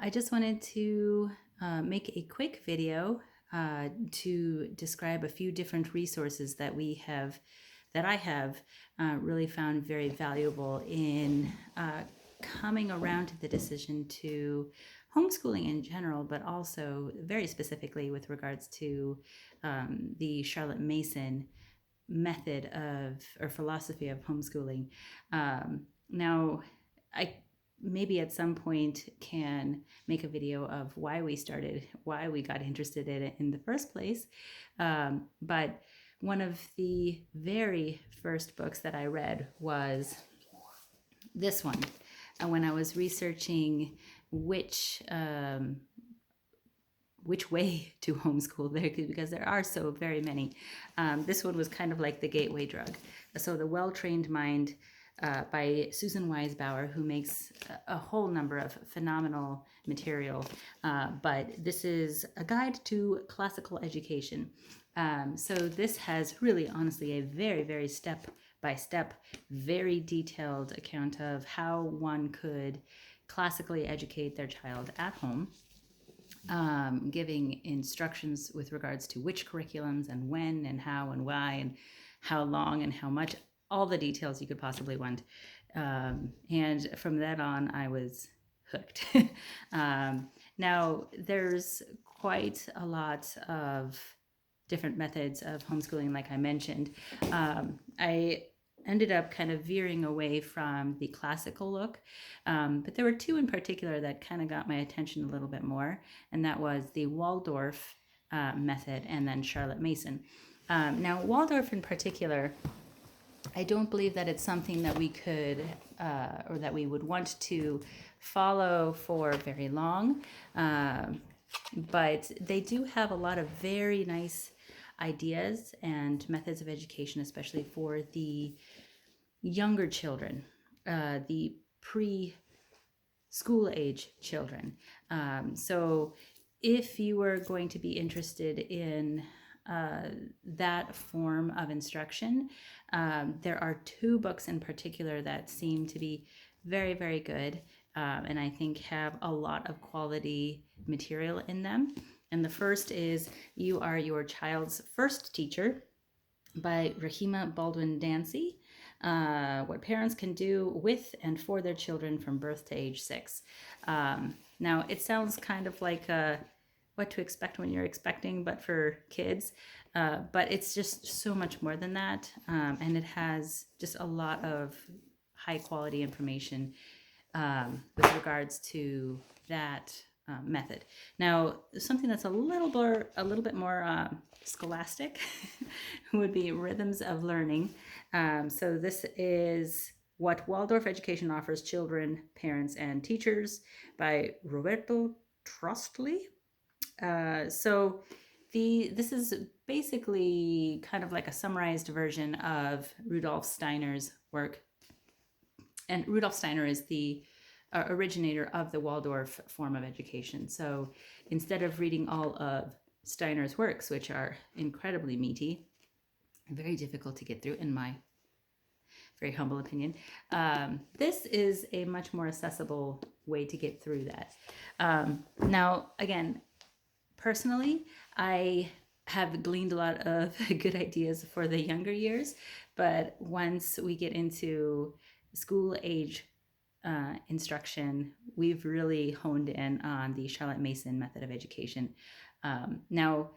I just wanted to make a quick video to describe a few different resources that I have really found very valuable in coming around to the decision to homeschooling in general, but also very specifically with regards to the Charlotte Mason method of or philosophy of homeschooling. Now, I maybe at some point can make a video of why we got interested in it in the first place. But one of the very first books that I read was this one. When I was researching which way to homeschool there, because there are so very many. This one was kind of like the gateway drug. So The Well-Trained Mind by Susan Weisbauer, who makes a whole number of phenomenal material. But this is a guide to classical education. So this has really, honestly, a very, very step-by-step, very detailed account of how one could classically educate their child at home. Giving instructions with regards to which curriculums and when and how and why and how long and how much, all the details you could possibly want. And from that on, I was hooked. Now, there's quite a lot of different methods of homeschooling, like I mentioned. I ended up kind of veering away from the classical look. But there were two in particular that kind of got my attention a little bit more, and that was the Waldorf method and then Charlotte Mason. Now, Waldorf in particular, I don't believe that it's something that we could or that we would want to follow for very long, but they do have a lot of very nice ideas and methods of education, especially for the younger children, the pre-school age children. So if you were going to be interested in that form of instruction, there are two books in particular that seem to be very, very good, and I think have a lot of quality material in them. And the first is You Are Your Child's First Teacher by Rahima Baldwin Dancy. What parents can do with and for their children from birth to age 6. Now, it sounds kind of like what to expect when you're expecting, but for kids. But it's just so much more than that. And it has just a lot of high quality information with regards to that method. Now, something that's a little bit more scholastic would be Rhythms of Learning. So this is What Waldorf Education Offers Children, Parents, and Teachers by Roberto Trostli. So this is basically kind of like a summarized version of Rudolf Steiner's work. And Rudolf Steiner is the originator of the Waldorf form of education. So instead of reading all of Steiner's works, which are incredibly meaty, very difficult to get through in my very humble opinion, this is a much more accessible way to get through that. Now, again, personally, I have gleaned a lot of good ideas for the younger years, but once we get into school age instruction, we've really honed in on the Charlotte Mason method of education. Now,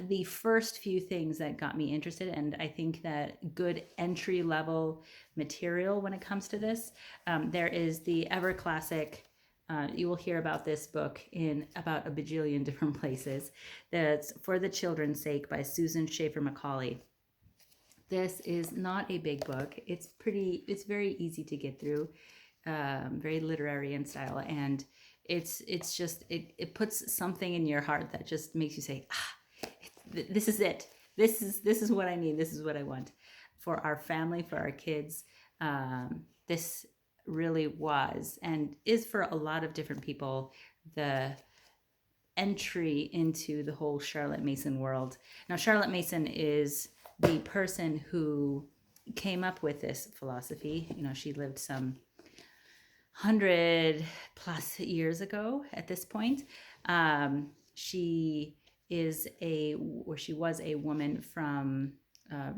the first few things that got me interested, and I think that good entry level material when it comes to this, there is the ever classic, you will hear about this book in about a bajillion different places, that's For the Children's Sake by Susan Schaefer Macaulay. This is not a big book. It's very easy to get through, very literary in style, and it's just it puts something in your heart that just makes you say, this is it. This is what I need. This is what I want for our family, for our kids. This really was and is for a lot of different people the entry into the whole Charlotte Mason world. Now, Charlotte Mason is the person who came up with this philosophy. You know, she lived some 100 plus years ago at this point. She is she was a woman from uh,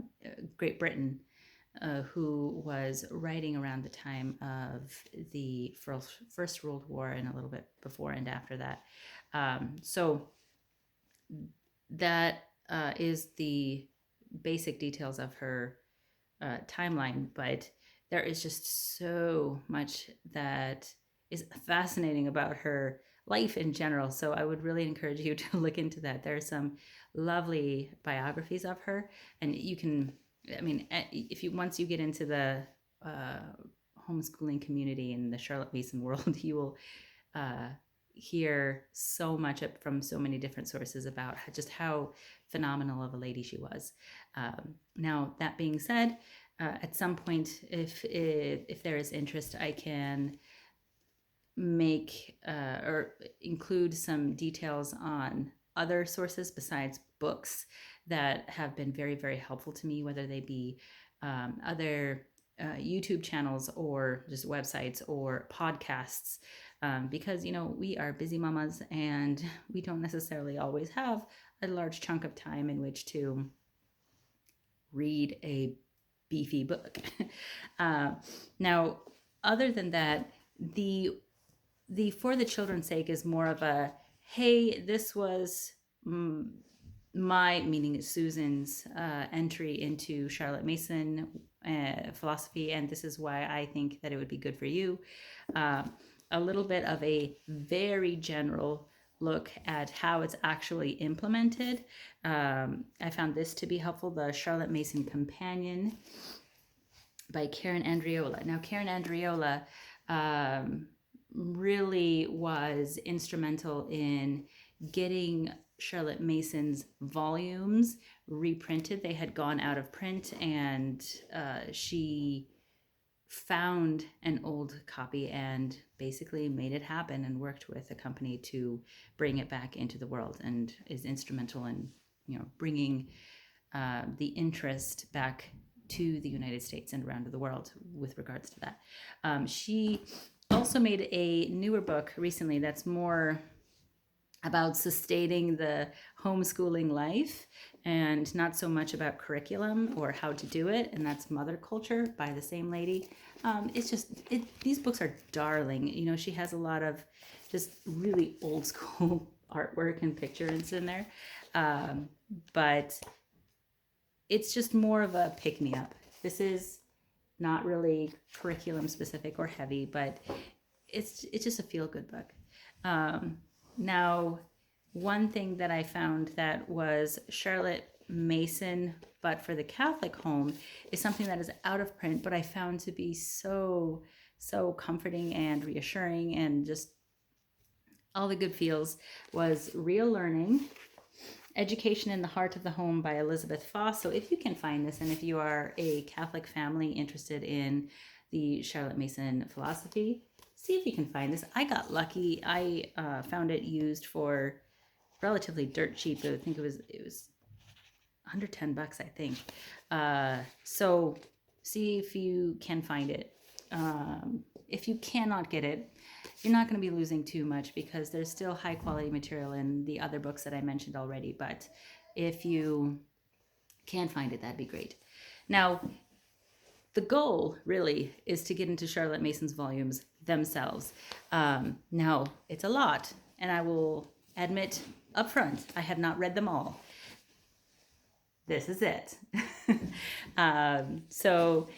Great Britain, who was writing around the time of the First World War and a little bit before and after that. So that is the basic details of her timeline, but there is just so much that is fascinating about her life in general. So I would really encourage you to look into that. There are some lovely biographies of her, and you can, I mean, if you once you get into the uh, homeschooling community in the Charlotte Mason world, you will uh, hear so much from so many different sources about just how phenomenal of a lady she was. Now, that being said, at some point, if there is interest, I can make or include some details on other sources besides books that have been very, very helpful to me, whether they be other YouTube channels or just websites or podcasts, because we are busy mamas and we don't necessarily always have a large chunk of time in which to read a beefy book. uh, Now, other than that, the For the Children's Sake is more of a, hey, this was my, meaning Susan's, entry into Charlotte Mason philosophy, and this is why I think that it would be good for you. A little bit of a very general look at how it's actually implemented. I found this to be helpful, the Charlotte Mason Companion by Karen Andriola. Now, Karen Andriola really was instrumental in getting Charlotte Mason's volumes reprinted. They had gone out of print, and she found an old copy and basically made it happen and worked with a company to bring it back into the world, and is instrumental in bringing the interest back to the United States and around the world with regards to that. She also made a newer book recently that's more about sustaining the homeschooling life and not so much about curriculum or how to do it, and that's Mother Culture by the same lady. These books are darling. She has a lot of just really old school artwork and pictures in there, but it's just more of a pick-me-up. This is not really curriculum specific or heavy, but it's just a feel-good book. Now, one thing that I found that was Charlotte Mason, but for the Catholic home, is something that is out of print, but I found to be so comforting and reassuring and just all the good feels, was Real Learning, Education in the Heart of the Home by Elizabeth Foss. So if you can find this, and if you are a Catholic family interested in the Charlotte Mason philosophy, see if you can find this. I got lucky. I found it used for relatively dirt cheap. I think it was under $10, I think. So see if you can find it. If you cannot get it, you're not going to be losing too much, because there's still high quality material in the other books that I mentioned already. But if you can find it, that'd be great. Now, the goal really is to get into Charlotte Mason's volumes themselves. Now, it's a lot, and I will admit up front, I have not read them all. This is it. So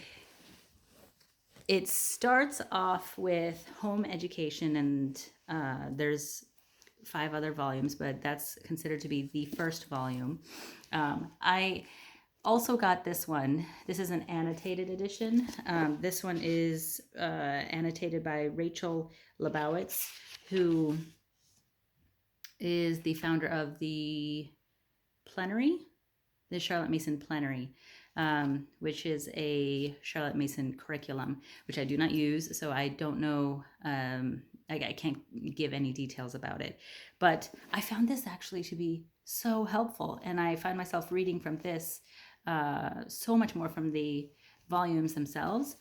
it starts off with home education, and there's 5 other volumes, but that's considered to be the first volume. I also got this one. This is an annotated edition. This one is annotated by Rachel Lebowitz, who is the founder of the Plenary, the Charlotte Mason Plenary, which is a Charlotte Mason curriculum, which I do not use, so I don't know, I can't give any details about it. But I found this actually to be so helpful, and I find myself reading from this so much more from the volumes themselves.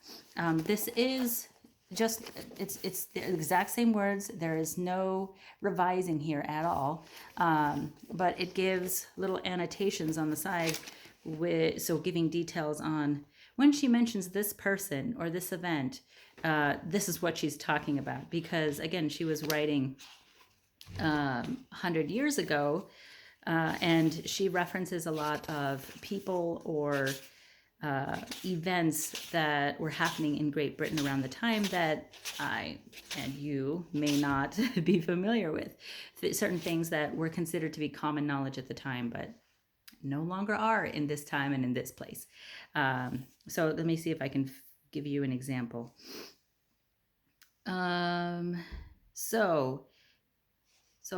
This is just it's the exact same words. There is no revising here at all, but it gives little annotations on the side with so giving details on when she mentions this person or this event. This is what she's talking about, because again, she was writing 100 years ago, and she references a lot of people or events that were happening in Great Britain around the time that I and you may not be familiar with. Certain things that were considered to be common knowledge at the time, but no longer are in this time and in this place. So let me see if I can give you an example. So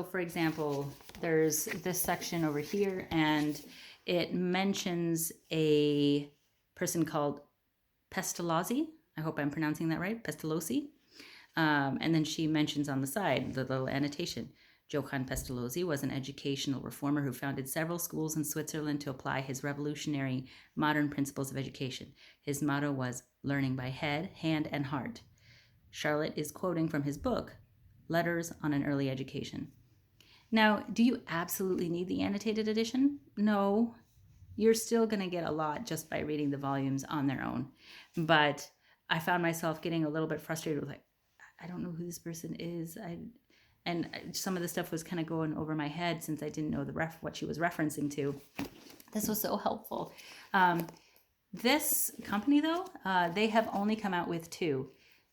for example, there's this section over here, and it mentions a person called Pestalozzi. I hope I'm pronouncing that right, Pestalozzi. And then she mentions on the side the little annotation. Johann Pestalozzi was an educational reformer who founded several schools in Switzerland to apply his revolutionary modern principles of education. His motto was learning by head, hand, and heart. Charlotte is quoting from his book, Letters on an Early Education. Now, do you absolutely need the annotated edition? No. You're still going to get a lot just by reading the volumes on their own. But I found myself getting a little bit frustrated with, like, I don't know who this person is. And some of the stuff was kind of going over my head since I didn't know what she was referencing to. This was so helpful. This company, though, they have only come out with 2.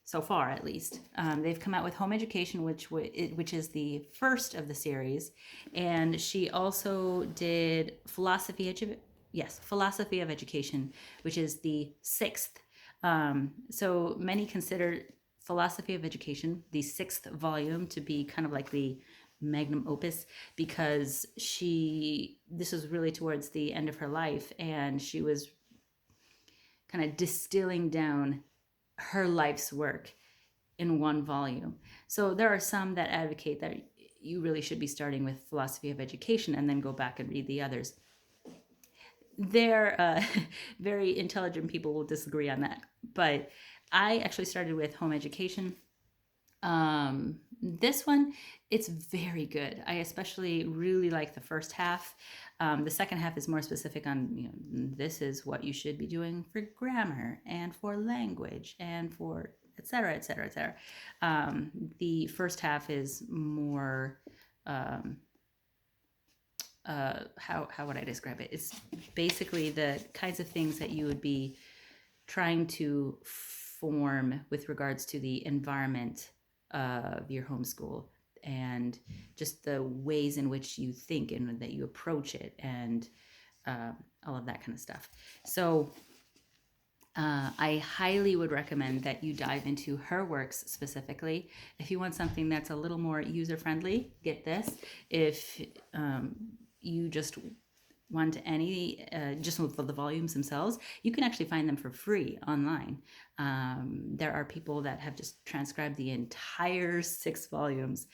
So far, at least. They've come out with Home Education, which is the first of the series, and she also did Philosophy of Education, which is the 6th. So many consider Philosophy of Education, the 6th volume, to be kind of like the magnum opus, because this was really towards the end of her life, and she was kind of distilling down her life's work in one volume. So there are some that advocate that you really should be starting with Philosophy of Education and then go back and read the others. They're very intelligent people will disagree on that, but I actually started with Home Education. This one, it's very good. I especially really like the first half. The second half is more specific on, this is what you should be doing for grammar and for language and for et cetera, et cetera, et cetera. The first half is more, how would I describe it? It's basically the kinds of things that you would be trying to form with regards to the environment of your homeschool, and just the ways in which you think and that you approach it, and all of that kind of stuff. So I highly would recommend that you dive into her works specifically. If you want something that's a little more user-friendly, get this. If you just want any, just for the volumes themselves, you can actually find them for free online. There are people that have just transcribed the entire 6 volumes.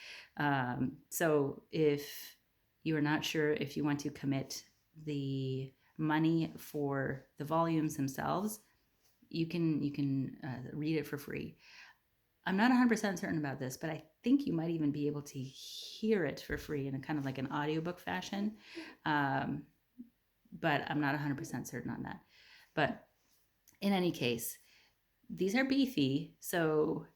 So if you are not sure if you want to commit the money for the volumes themselves, you can read it for free. I'm not 100% certain about this, but I think you might even be able to hear it for free in a kind of like an audiobook fashion. But I'm not 100% certain on that. But in any case, these are beefy, so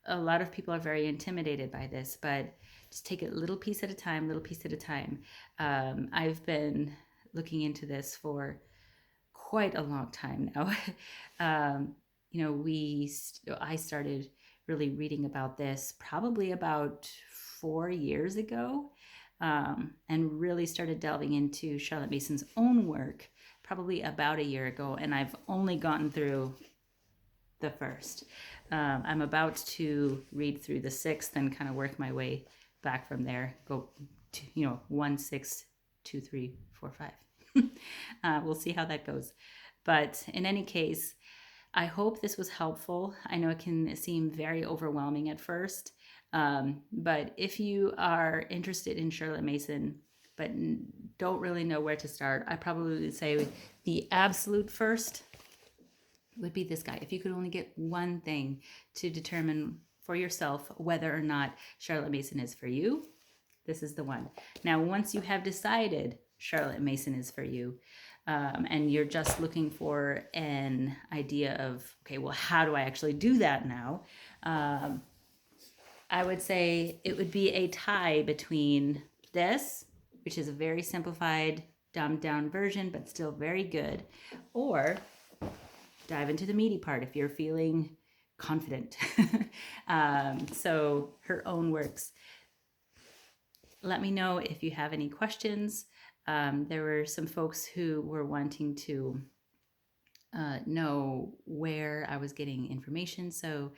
a lot of people are very intimidated by this, but just take it little piece at a time, little piece at a time. I've been looking into this for quite a long time now. I started really reading about this probably about 4 years ago. And really started delving into Charlotte Mason's own work probably about a year ago, and I've only gotten through the first. I'm about to read through the 6th and kind of work my way back from there. Go to 1, 6, 2, 3, 4, 5. We'll see how that goes. But in any case, I hope this was helpful. I know it can seem very overwhelming at first. But if you are interested in Charlotte Mason, but don't really know where to start, I probably would say the absolute first would be this guy. If you could only get one thing to determine for yourself whether or not Charlotte Mason is for you, this is the one. Now, once you have decided Charlotte Mason is for you, and you're just looking for an idea of, okay, well, how do I actually do that now? I would say it would be a tie between this, which is a very simplified, dumbed down version, but still very good, or dive into the meaty part if you're feeling confident. So her own works. Let me know if you have any questions. There were some folks who were wanting to know where I was getting information. So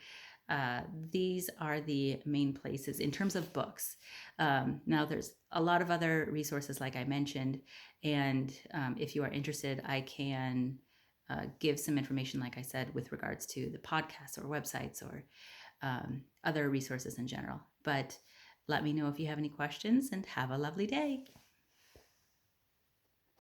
these are the main places in terms of books. Now, there's a lot of other resources, like I mentioned, and if you are interested, I can give some information, like I said, with regards to the podcasts or websites or other resources in general. But let me know if you have any questions, and have a lovely day.